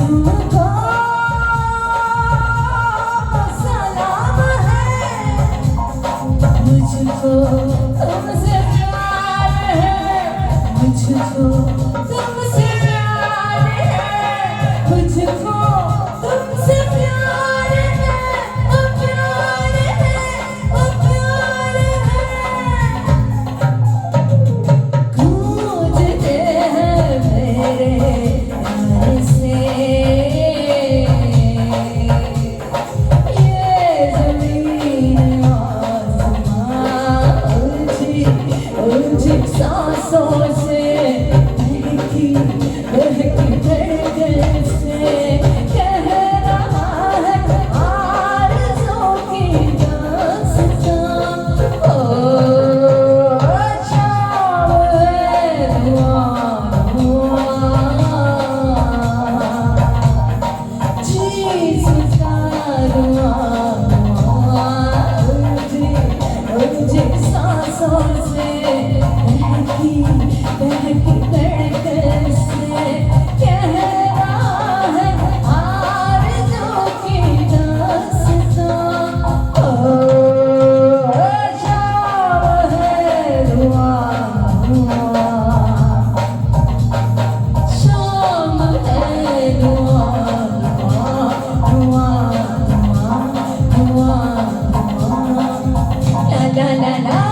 तुमको सलाम है, मुझको तुमसे प्यार है, मुझको तुमसे प्यार है, मुझको तुमसे प्यार है, ओ प्यार है, ओ प्यार है। गूंजते हैं मेरे प्यार से ये ज़मीन आसमां, उलझी उलझी सांसों से, बहकी बहकी धड़कन से कह रहा है आरज़ू की दास्तां। ओ शाम है दुआ चीज़ उलझी उलझी सांसों से, बहकी बहकी धड़कन से कह रहा है आरज़ू की दास्तां। ओ शाम है दुआ शाम है दुआ दुआ दुआ दुआ, ला ला ला ला।